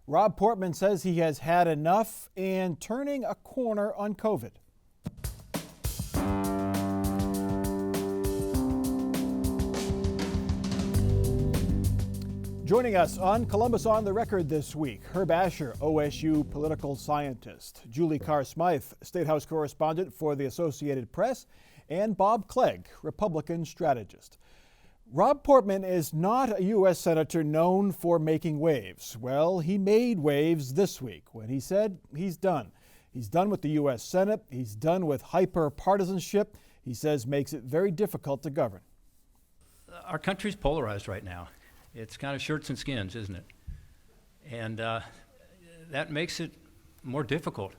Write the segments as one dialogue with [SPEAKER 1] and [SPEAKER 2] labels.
[SPEAKER 1] Rob Portman says he has had enough and turning a corner on COVID. Joining us on Columbus on the Record this week, Herb Asher, OSU political scientist, Julie Carr-Smythe, State House correspondent for the Associated Press, and Bob Clegg, Republican strategist. Rob Portman is not a U.S. senator known for making waves. Well, he made waves this week when he said he's done. He's done with the U.S. Senate. He's done with hyper-partisanship. He says makes it very difficult to govern.
[SPEAKER 2] Our country's polarized right now. It's kind of shirts and skins, isn't it? And that makes it more difficult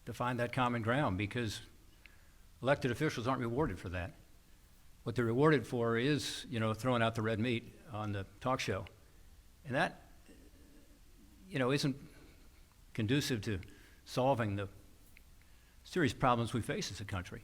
[SPEAKER 2] to find that common ground because elected officials aren't rewarded for that. What they're rewarded for is, throwing out the red meat on the talk show. And that, isn't conducive to solving the serious problems we face as a country.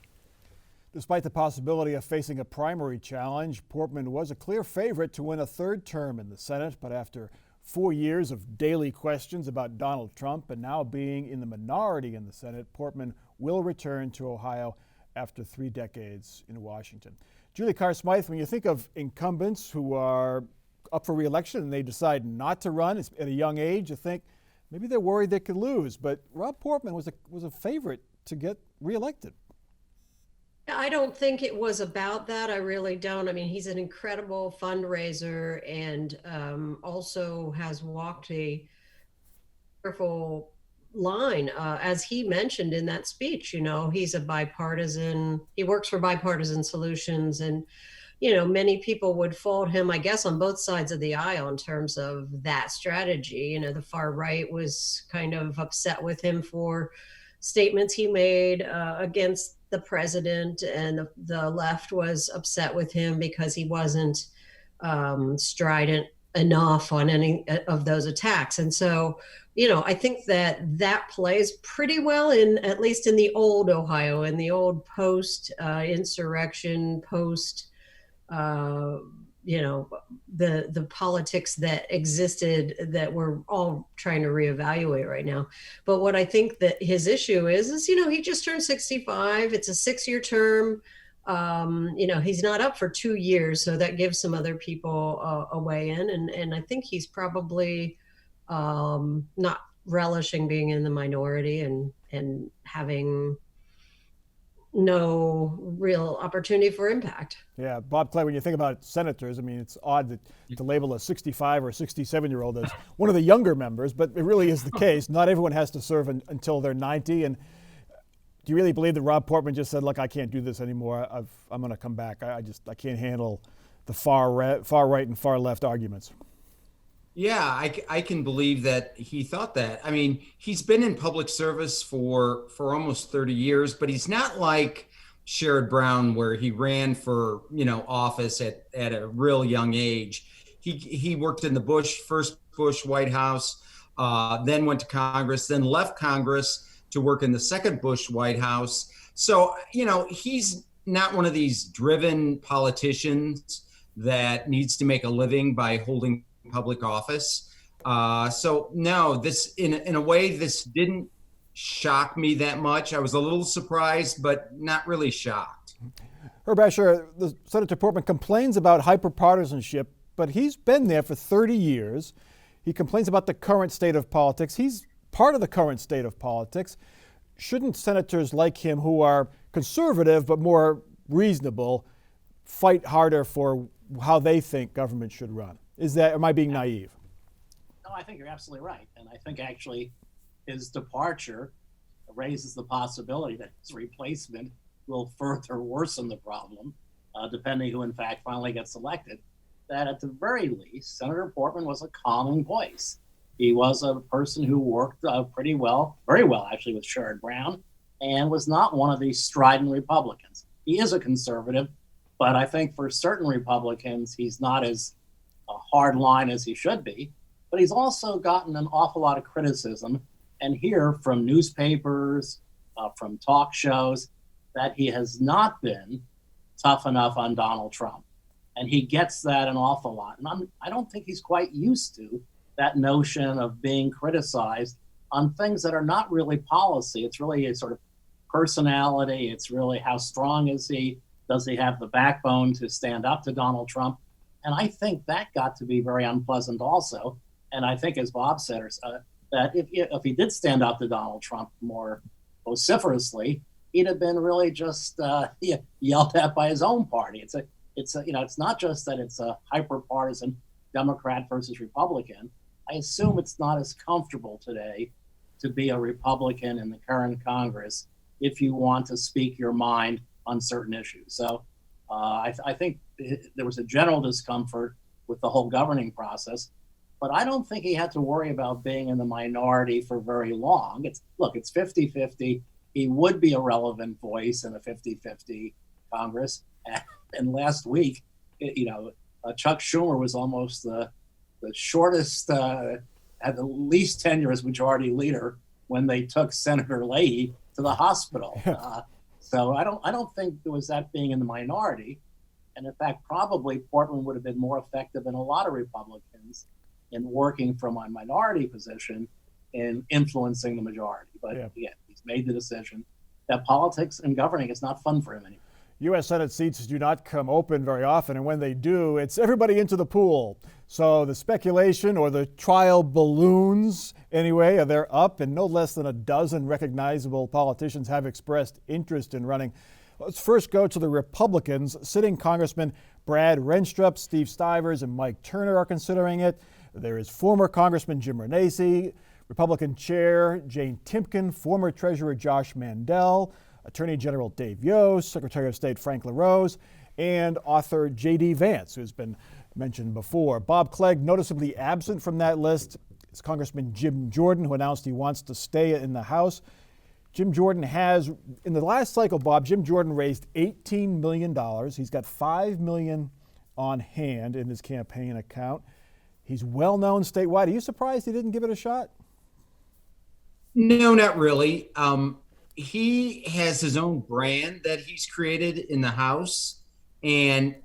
[SPEAKER 1] Despite the possibility of facing a primary challenge, Portman was a clear favorite to win a third term in the Senate, but after 4 years of daily questions about Donald Trump and now being in the minority in the Senate, Portman will return to Ohio after 3 decades in Washington. Julie Carr-Smythe, when you think of incumbents who are up for re-election and they decide not to run at a young age, you think maybe they're worried they could lose, but Rob Portman was a favorite to get re-elected.
[SPEAKER 3] I don't think it was about that. I really don't. I mean, he's an incredible fundraiser and also has walked a careful line. As he mentioned in that speech, he's a bipartisan, he works for bipartisan solutions. And, many people would fault him, I guess, on both sides of the aisle in terms of that strategy. The far right was kind of upset with him for statements he made against the president, and the left was upset with him because he wasn't strident enough on any of those attacks. And so, I think that plays pretty well at least in the old Ohio, in the old post-insurrection, the politics that existed that we're all trying to reevaluate right now. But what I think that his issue is he just turned 65. It's a 6-year term. He's not up for 2 years, so that gives some other people a way in. And I think he's probably not relishing being in the minority and having no real opportunity for impact.
[SPEAKER 1] Yeah, Bob Clegg, when you think about senators, I mean, it's odd to label a 65 or 67-year-old as one of the younger members, but it really is the case. Not everyone has to serve until they're 90. And do you really believe that Rob Portman just said, look, I can't do this anymore. I'm going to come back. I can't handle the far right and far left arguments.
[SPEAKER 4] Yeah, I can believe that he thought that. I mean, he's been in public service for almost 30 years, but he's not like Sherrod Brown, where he ran for office at a real young age. He worked in the first Bush White House, then went to Congress, then left Congress to work in the second Bush White House. So he's not one of these driven politicians that needs to make a living by holding public office. So no, this in a way, this didn't shock me that much. I was a little surprised, but not really shocked.
[SPEAKER 1] Herb Asher, Senator Portman complains about hyperpartisanship, but he's been there for 30 years. He complains about the current state of politics. He's part of the current state of politics. Shouldn't senators like him, who are conservative but more reasonable, fight harder for how they think government should run? Am I being naive?
[SPEAKER 5] No, I think you're absolutely right. And I think actually his departure raises the possibility that his replacement will further worsen the problem, depending who in fact finally gets elected. That at the very least, Senator Portman was a calming voice. He was a person who worked very well actually, with Sherrod Brown, and was not one of these strident Republicans. He is a conservative, but I think for certain Republicans, he's not as hard line as he should be, but he's also gotten an awful lot of criticism and hear from newspapers, from talk shows, that he has not been tough enough on Donald Trump. And he gets that an awful lot. And I don't think he's quite used to that notion of being criticized on things that are not really policy. It's really a sort of personality. It's really how strong is he? Does he have the backbone to stand up to Donald Trump? And I think that got to be very unpleasant also. And I think, as Bob said, that if he did stand up to Donald Trump more vociferously, he'd have been really just yelled at by his own party. It's not just that it's a hyper-partisan Democrat versus Republican. I assume it's not as comfortable today to be a Republican in the current Congress if you want to speak your mind on certain issues. So I think there was a general discomfort with the whole governing process, but I don't think he had to worry about being in the minority for very long. It's 50-50. He would be a relevant voice in a 50-50 Congress. And last week, Chuck Schumer was almost the shortest, had the least tenure as majority leader when they took Senator Leahy to the hospital. So I don't think there was that being in the minority. And in fact, probably Portman would have been more effective than a lot of Republicans in working from a minority position in influencing the majority. But again, he's made the decision that politics and governing is not fun for him anymore.
[SPEAKER 1] U.S. Senate seats do not come open very often, and when they do, it's everybody into the pool. So the speculation, or the trial balloons anyway, they're up, and no less than a dozen recognizable politicians have expressed interest in running. Let's first go to the Republicans. Sitting Congressman Brad Renstrup, Steve Stivers, and Mike Turner are considering it. There is former Congressman Jim Renacci, Republican Chair Jane Timken, former Treasurer Josh Mandel, Attorney General Dave Yost, Secretary of State Frank LaRose, and author J.D. Vance, who's been mentioned before. Bob Clegg, noticeably absent from that list, is Congressman Jim Jordan, who announced he wants to stay in the House. Jim Jordan has, in the last cycle, Bob, Jim Jordan raised $18 million. He's got $5 million on hand in his campaign account. He's well known statewide. Are you surprised he didn't give it a shot?
[SPEAKER 4] No, not really. He has his own brand that he's created in the House. And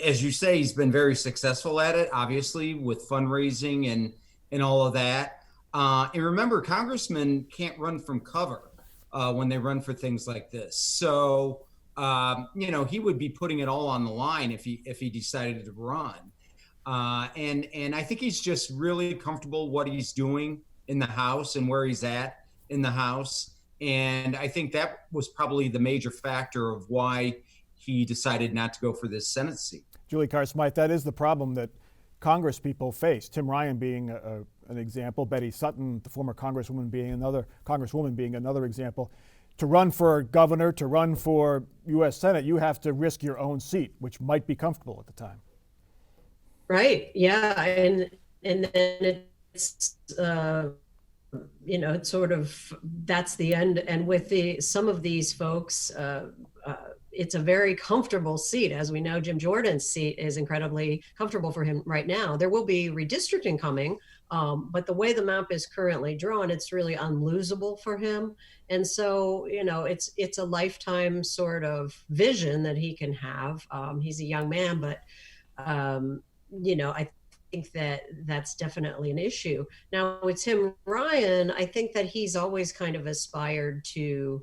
[SPEAKER 4] as you say, he's been very successful at it, obviously, with fundraising and all of that. And remember, congressmen can't run from cover when they run for things like this. So, he would be putting it all on the line if he decided to run. And I think he's just really comfortable what he's doing in the House and where he's at in the House. And I think that was probably the major factor of why he decided not to go for this Senate seat.
[SPEAKER 1] Julie Carr Smythe, that is the problem that Congress people face. Tim Ryan being an example, Betty Sutton, the former congresswoman being another example. To run for governor, to run for U.S. Senate, you have to risk your own seat, which might be comfortable at the time.
[SPEAKER 3] Right. Yeah. And then it's it's sort of, that's the end. And with some of these folks, it's a very comfortable seat. As we know, Jim Jordan's seat is incredibly comfortable for him right now. There will be redistricting coming, but the way the map is currently drawn, it's really unlosable for him. And so, it's a lifetime sort of vision that he can have. He's a young man, but, I think that that's definitely an issue. Now with Tim Ryan, I think that he's always kind of aspired to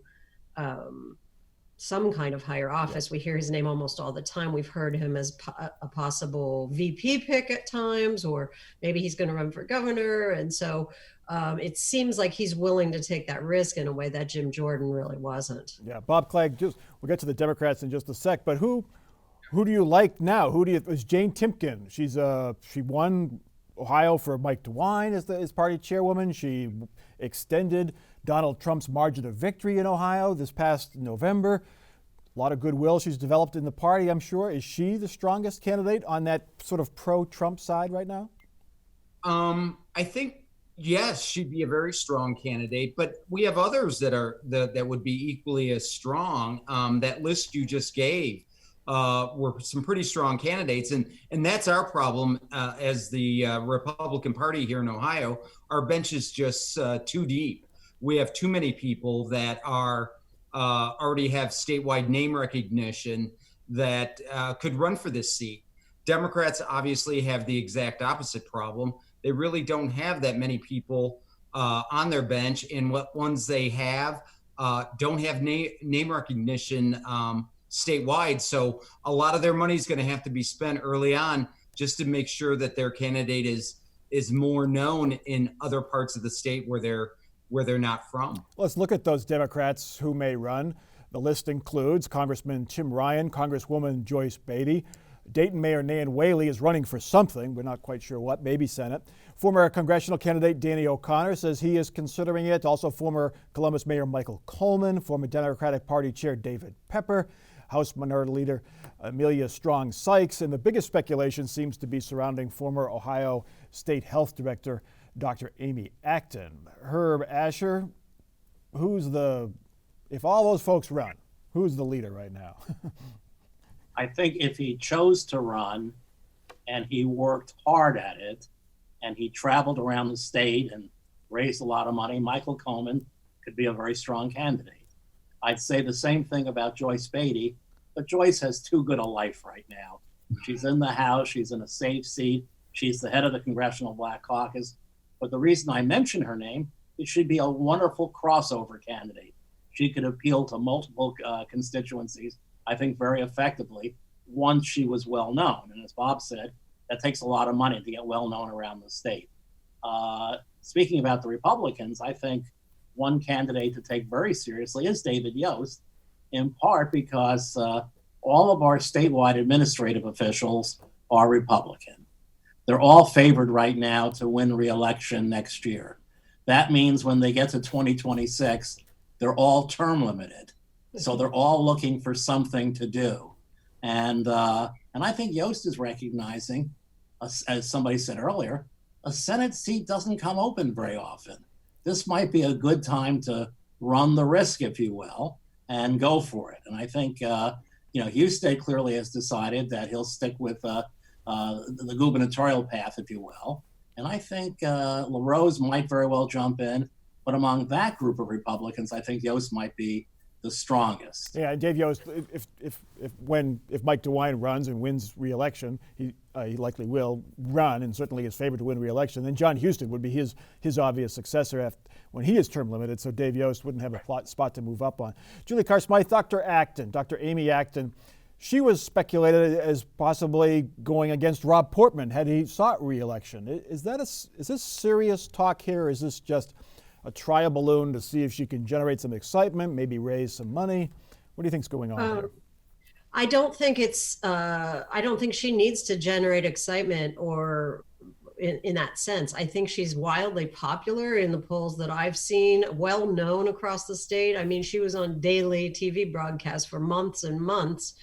[SPEAKER 3] some kind of higher office. We hear his name almost all the time. We've heard him as a possible VP pick at times, or maybe he's going to run for governor. And so it seems like he's willing to take that risk in a way that Jim Jordan really wasn't.
[SPEAKER 1] Yeah, Bob Clegg, we'll get to the Democrats in just a sec, but who do you like now? Is Jane Timken? She won Ohio for Mike DeWine as party chairwoman. She extended Donald Trump's margin of victory in Ohio this past November. A lot of goodwill she's developed in the party, I'm sure. Is she the strongest candidate on that sort of pro-Trump side right now?
[SPEAKER 4] I think, yes, she'd be a very strong candidate, but we have others that would be equally as strong. That list you just gave were some pretty strong candidates, and that's our problem as the Republican Party here in Ohio. Our bench is just too deep. We have too many people that are already have statewide name recognition that could run for this seat. Democrats obviously have the exact opposite problem. they really don't have that many people on their bench, and what ones they have don't have name recognition statewide. So a lot of their money is going to have to be spent early on just to make sure that their candidate is more known in other parts of the state where they're not from.
[SPEAKER 1] Let's look at those Democrats who may run. The list includes Congressman Tim Ryan, Congresswoman Joyce Beatty. Dayton Mayor Nan Whaley is running for something. We're not quite sure what, maybe Senate. Former congressional candidate Danny O'Connor says he is considering it. Also former Columbus Mayor Michael Coleman, former Democratic Party Chair David Pepper, House Minority Leader Amelia Strong Sykes, and the biggest speculation seems to be surrounding former Ohio State Health Director Dr. Amy Acton. Herb Asher, if all those folks run, who's the leader right now?
[SPEAKER 5] I think if he chose to run and he worked hard at it and he traveled around the state and raised a lot of money, Michael Coleman could be a very strong candidate. I'd say the same thing about Joyce Beatty, but Joyce has too good a life right now. She's in the House, she's in a safe seat, she's the head of the Congressional Black Caucus. But the reason I mention her name is she'd be a wonderful crossover candidate. She could appeal to multiple constituencies, I think, very effectively once she was well known. And as Bob said, that takes a lot of money to get well known around the state. Speaking about the Republicans, I think one candidate to take very seriously is David Yost, in part because all of our statewide administrative officials are Republican. They're all favored right now to win re-election next year. That means when they get to 2026, they're all term limited. So they're all looking for something to do. And I think Yost is recognizing, as somebody said earlier, a Senate seat doesn't come open very often. This might be a good time to run the risk, if you will, and go for it. And I think, Houston clearly has decided that he'll stick with the gubernatorial path, if you will. And I think LaRose might very well jump in. But among that group of Republicans, I think Yost might be the strongest.
[SPEAKER 1] Yeah, Dave Yost, if Mike DeWine runs and wins re-election, he likely will run and certainly is favored to win re-election, then John Huston would be his obvious successor when he is term limited, so Dave Yost wouldn't have a spot to move up on. Julie Carr Smythe, Dr. Amy Acton, she was speculated as possibly going against Rob Portman had he sought re-election. Is this serious talk here, or is this just a trial balloon to see if she can generate some excitement, maybe raise some money? What do you think's going on here?
[SPEAKER 3] I don't think I don't think she needs to generate excitement or in that sense. I think she's wildly popular in the polls that I've seen, well known across the state. I mean, she was on daily TV broadcasts for months and months.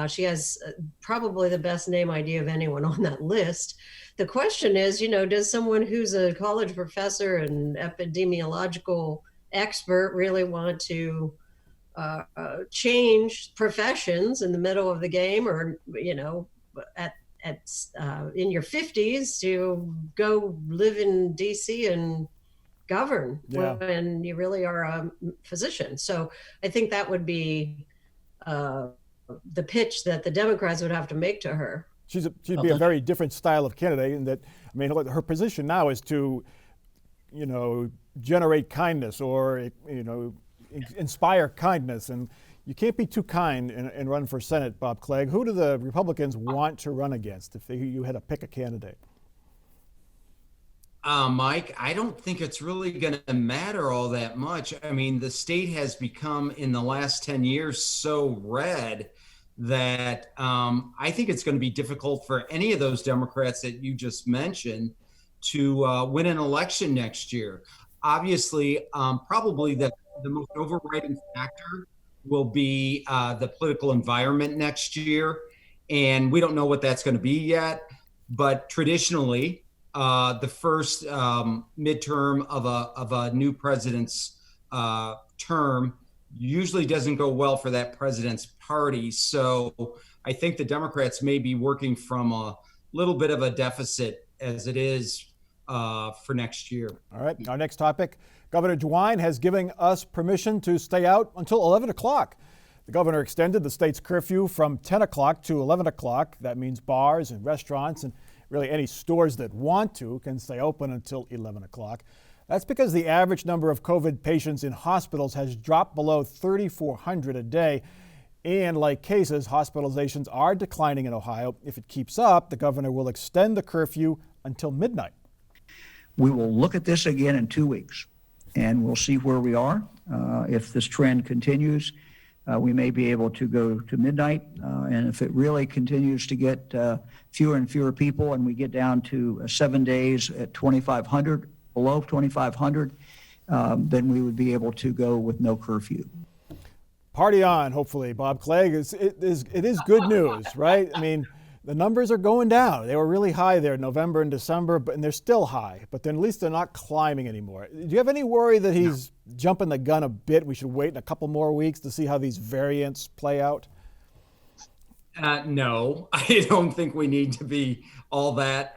[SPEAKER 3] She has probably the best name ID of anyone on that list. The question is, does someone who's a college professor and epidemiological expert really want to change professions in the middle of the game, or in your 50s to go live in DC and govern when you really are a physician? So I think that would be the pitch that the Democrats would have to make to her.
[SPEAKER 1] She'd be a very different style of candidate in that, her position now is to, generate kindness or, inspire kindness. And you can't be too kind and run for Senate, Bob Clegg. Who do the Republicans want to run against if you had to pick a candidate?
[SPEAKER 4] Mike, I don't think it's really going to matter all that much. I mean, the state has become in the last 10 years so red that I think it's going to be difficult for any of those Democrats that you just mentioned to win an election next year. Obviously, probably the most overriding factor will be the political environment next year. And we don't know what that's going to be yet. But traditionally, the first midterm of a new president's term usually doesn't go well for that president's party. So I think the Democrats may be working from a little bit of a deficit as it is for next year.
[SPEAKER 1] All right, our next topic. Governor DeWine has given us permission to stay out until 11 o'clock. The governor extended the state's curfew from 10 o'clock to 11 o'clock. That means bars and restaurants and really any stores that want to can stay open until 11 o'clock. That's because the average number of COVID patients in hospitals has dropped below 3,400 a day. And like cases, hospitalizations are declining in Ohio. If it keeps up, the governor will extend the curfew until midnight.
[SPEAKER 6] We will look at this again in 2 weeks, and we'll see where we are. If this trend continues, we may be able to go to midnight. And if it really continues to get fewer and fewer people and we get down to 7 days at 2,500, below 2,500, then we would be able to go with no curfew.
[SPEAKER 1] Party on, hopefully, Bob Clegg. It is good news, right? I mean, the numbers are going down. They were really high there in November and December, and they're still high, but then at least they're not climbing anymore. Do you have any worry that he's jumping the gun a bit? We should wait a couple more weeks to see how these variants play out?
[SPEAKER 4] No, I don't think we need to be all that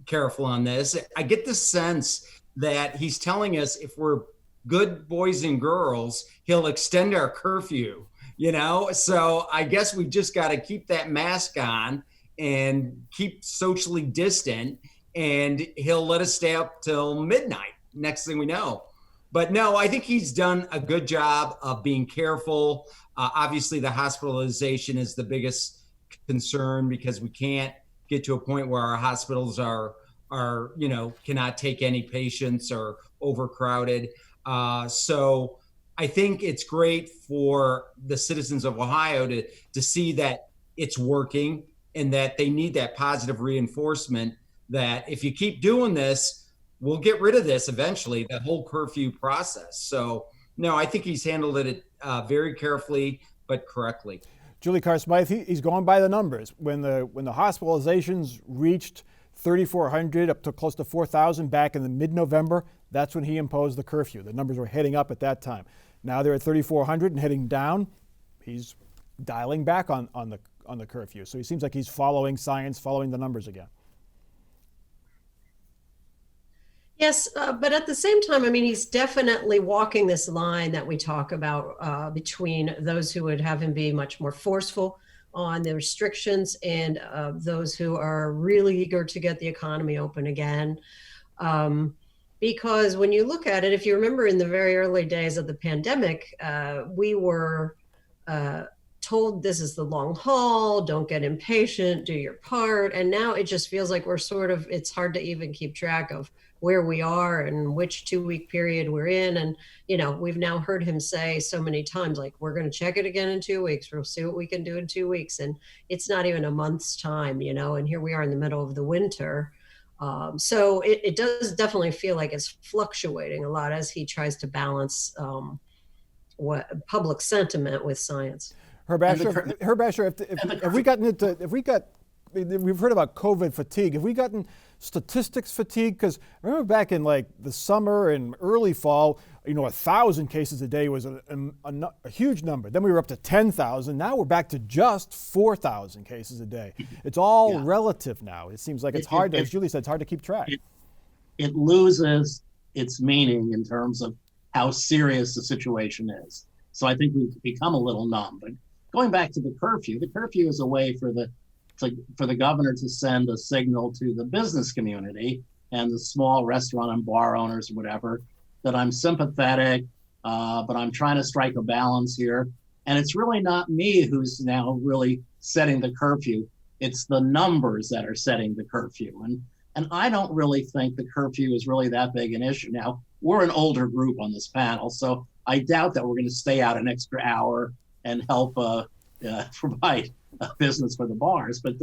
[SPEAKER 4] careful on this. I get the sense that he's telling us if we're good boys and girls, he'll extend our curfew, So I guess we just got to keep that mask on and keep socially distant, and he'll let us stay up till midnight, next thing we know. But no, I think he's done a good job of being careful. Obviously, the hospitalization is the biggest concern because we can't get to a point where our hospitals are cannot take any patients or overcrowded. So I think it's great for the citizens of Ohio to see that it's working and that they need that positive reinforcement that if you keep doing this, we'll get rid of this eventually, the whole curfew process. So, no, I think he's handled it very carefully, but correctly.
[SPEAKER 1] Julie Carr Smythe, he's going by the numbers. When the hospitalizations reached 3,400 up to close to 4,000 back in the mid-November, that's when he imposed the curfew. The numbers were heading up at that time. Now they're at 3,400 and heading down. He's dialing back on the curfew. So he seems like he's following science, following the numbers again.
[SPEAKER 3] Yes, but at the same time, I mean, he's definitely walking this line that we talk about between those who would have him be much more forceful on the restrictions and those who are really eager to get the economy open again. Because when you look at it, if you remember in the very early days of the pandemic, we were told this is the long haul, don't get impatient, do your part. And now it just feels like we're it's hard to even keep track of where we are and which 2-week period we're in. And, we've now heard him say so many times, like, we're going to check it again in 2 weeks. We'll see what we can do in 2 weeks. And it's not even a month's time, and here we are in the middle of the winter. So it does definitely feel like it's fluctuating a lot as he tries to balance what public sentiment with science.
[SPEAKER 1] Herb Asher, we've heard about COVID fatigue. Have we gotten statistics fatigue? Because I remember back in like the summer and early fall, 1,000 cases a day was a huge number. Then we were up to 10,000. Now we're back to just 4,000 cases a day. It's all relative now. It seems like it's hard, as Julie said, it's hard to keep track.
[SPEAKER 5] It loses its meaning in terms of how serious the situation is. So I think we've become a little numb. But going back to the curfew is a way for the governor to send a signal to the business community and the small restaurant and bar owners or whatever that I'm sympathetic, but I'm trying to strike a balance here. And it's really not me who's now really setting the curfew. It's the numbers that are setting the curfew. And I don't really think the curfew is really that big an issue. Now, we're an older group on this panel, so I doubt that we're going to stay out an extra hour and help provide business for the bars. But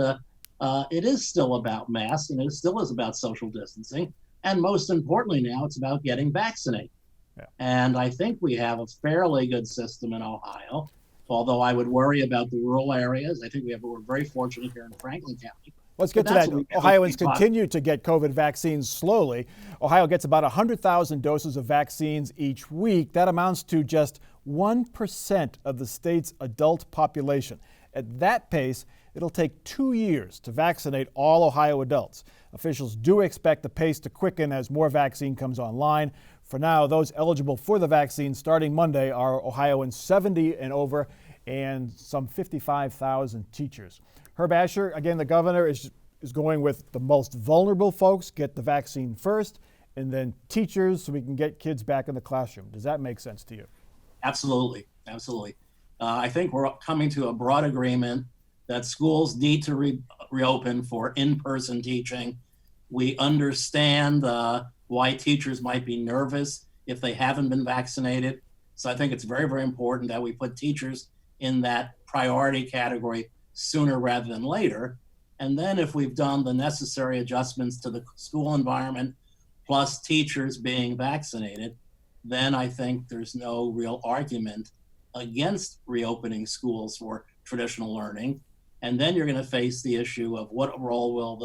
[SPEAKER 5] it is still about masks, and it still is about social distancing. And most importantly now, it's about getting vaccinated. Yeah. And I think we have a fairly good system in Ohio, although I would worry about the rural areas. I think we're very fortunate here in Franklin County.
[SPEAKER 1] Let's get to that. Ohioans continue to get COVID vaccines slowly. Ohio gets about 100,000 doses of vaccines each week. That amounts to just 1% of the state's adult population. At that pace, it'll take 2 years to vaccinate all Ohio adults. Officials do expect the pace to quicken as more vaccine comes online. For now, those eligible for the vaccine starting Monday are Ohioans 70 and over and some 55,000 teachers. Herb Asher, again, the governor is is going with the most vulnerable folks get the vaccine first, and then teachers so we can get kids back in the classroom. Does that make sense to you?
[SPEAKER 5] Absolutely, absolutely. I think we're coming to a broad agreement that schools need to reopen for in-person teaching. We understand why teachers might be nervous if they haven't been vaccinated. So I think it's very, very important that we put teachers in that priority category sooner rather than later. And then if we've done the necessary adjustments to the school environment, plus teachers being vaccinated, then I think there's no real argument against reopening schools for traditional learning. And then you're going to face the issue of what role will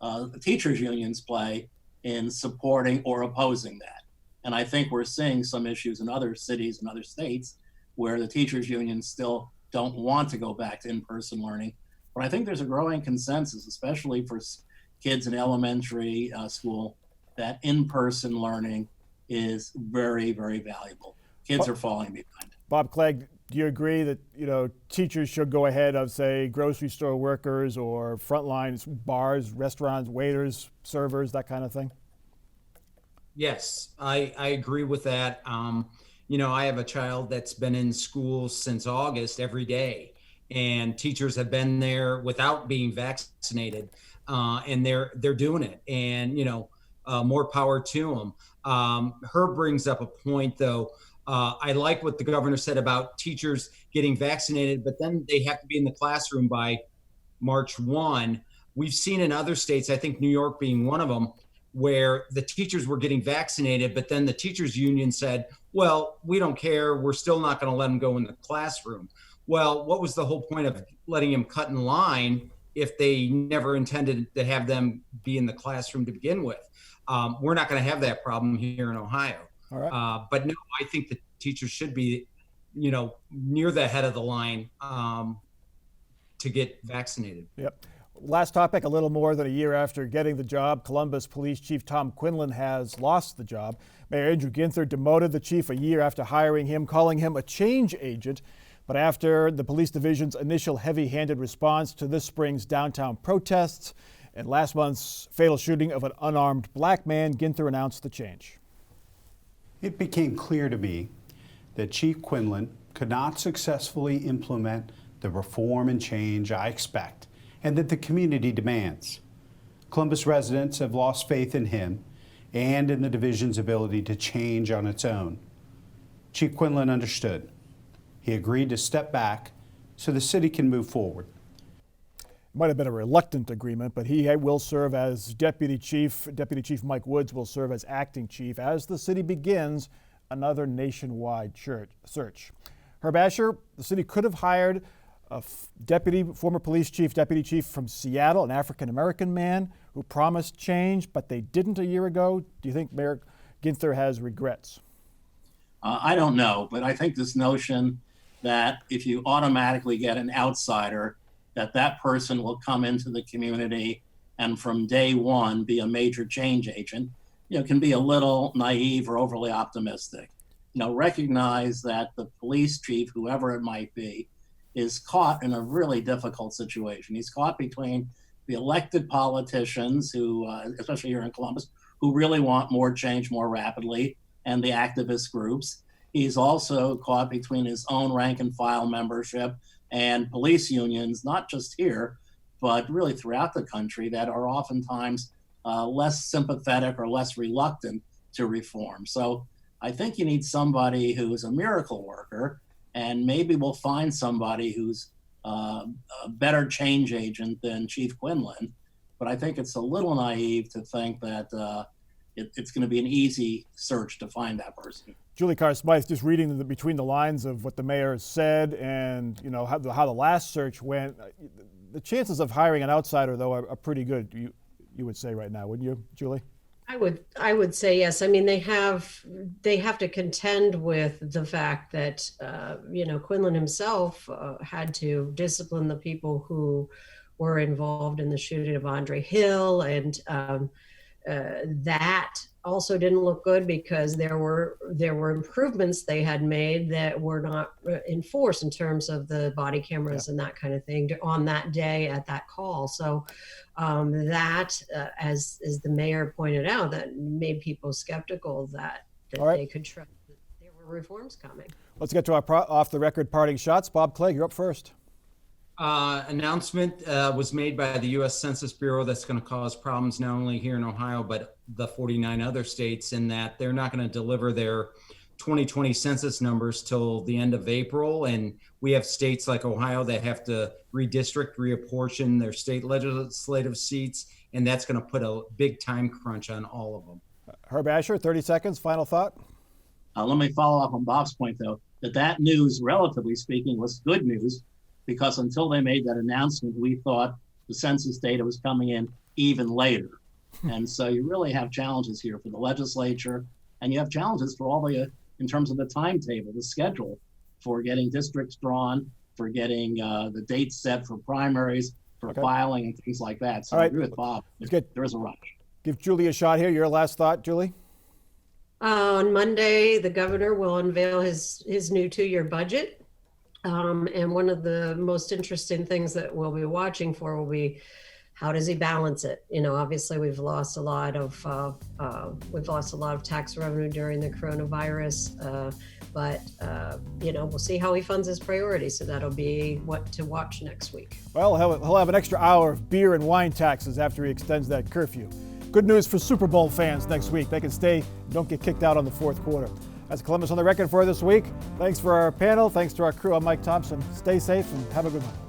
[SPEAKER 5] the teachers unions play in supporting or opposing that. And I think we're seeing some issues in other cities and other states where the teachers unions still don't want to go back to in-person learning. But I think there's a growing consensus, especially for kids in elementary school, that in-person learning is very, very valuable. Kids are falling behind.
[SPEAKER 1] Bob Clegg, do you agree that teachers should go ahead of, say, grocery store workers or frontline bars, restaurants, waiters, servers, that kind of thing?
[SPEAKER 4] Yes, I agree with that. I have a child that's been in school since August every day, and teachers have been there without being vaccinated, and they're doing it. And more power to them. Herb brings up a point, though. I like what the governor said about teachers getting vaccinated, but then they have to be in the classroom by March 1. We've seen in other states, I think New York being one of them, where the teachers were getting vaccinated, but then the teachers union said, well, we don't care. We're still not going to let them go in the classroom. Well, what was the whole point of letting them cut in line if they never intended to have them be in the classroom to begin with? We're not going to have that problem here in Ohio.
[SPEAKER 1] All right.
[SPEAKER 4] But no, I think the teachers should be, near the head of the line to get vaccinated.
[SPEAKER 1] Yep. Last topic, a little more than a year after getting the job, Columbus Police Chief Tom Quinlan has lost the job. Mayor Andrew Ginther demoted the chief a year after hiring him, calling him a change agent. But after the police division's initial heavy-handed response to this spring's downtown protests and last month's fatal shooting of an unarmed black man, Ginther announced the change.
[SPEAKER 7] It became clear to me that Chief Quinlan could not successfully implement the reform and change I expect and that the community demands. Columbus residents have lost faith in him and in the division's ability to change on its own. Chief Quinlan understood. He agreed to step back so the city can move forward.
[SPEAKER 1] It might have been a reluctant agreement, but he will serve as deputy chief. Deputy Chief Mike Woods will serve as acting chief as the city begins another nationwide search. Herb Asher, the city could have hired a former police chief, deputy chief from Seattle, an African-American man who promised change, but they didn't a year ago. Do you think Mayor Ginther has regrets?
[SPEAKER 5] I don't know, but I think this notion that if you automatically get an outsider, that person will come into the community and from day one be a major change agent, can be a little naive or overly optimistic. Recognize that the police chief, whoever it might be, is caught in a really difficult situation. He's caught between the elected politicians who, especially here in Columbus, who really want more change more rapidly, and the activist groups. He's also caught between his own rank and file membership and police unions, not just here, but really throughout the country, that are oftentimes less sympathetic or less reluctant to reform. So I think you need somebody who's a miracle worker, and maybe we'll find somebody who's a better change agent than Chief Quinlan. But I think it's a little naive to think that it's going to be an easy search to find that person.
[SPEAKER 1] Julie Carr-Smythe, just reading between the lines of what the mayor said and how the last search went, the chances of hiring an outsider, though, are pretty good. You would say right now, wouldn't you, Julie?
[SPEAKER 3] I would say yes. I mean, they have to contend with the fact that Quinlan himself had to discipline the people who were involved in the shooting of Andre Hill, and that also didn't look good because there were improvements they had made that were not enforced in terms of the body cameras and that kind of thing on that day at that call. So as the mayor pointed out, that made people skeptical that they could trust that there were reforms coming.
[SPEAKER 1] Let's get to our off-the-record parting shots. Bob Clegg, you're up first.
[SPEAKER 4] Announcement was made by the U.S. Census Bureau that's going to cause problems not only here in Ohio, but the 49 other states, in that they're not going to deliver their 2020 census numbers till the end of April. And we have states like Ohio that have to redistrict, reapportion their state legislative seats, and that's going to put a big time crunch on all of them.
[SPEAKER 1] Herb Asher, 30 seconds, final thought.
[SPEAKER 5] Let me follow up on Bob's point, though, that news, relatively speaking, was good news, because until they made that announcement, we thought the census data was coming in even later. And so you really have challenges here for the legislature, and you have challenges for all in terms of the timetable, the schedule for getting districts drawn, for getting the dates set for primaries, for filing and things like that. So I agree with Bob. There is a rush.
[SPEAKER 1] Give Julie a shot here. Your last thought, Julie?
[SPEAKER 3] On Monday, the governor will unveil his new 2-year budget. And one of the most interesting things that we'll be watching for will be, how does he balance it? Obviously we've lost a lot of tax revenue during the coronavirus, but we'll see how he funds his priorities. So that'll be what to watch next week.
[SPEAKER 1] Well, he'll have an extra hour of beer and wine taxes after he extends that curfew. Good news for Super Bowl fans next week. They can stay and don't get kicked out on the fourth quarter. That's Columbus on the Record for this week. Thanks for our panel. Thanks to our crew. I'm Mike Thompson. Stay safe and have a good one.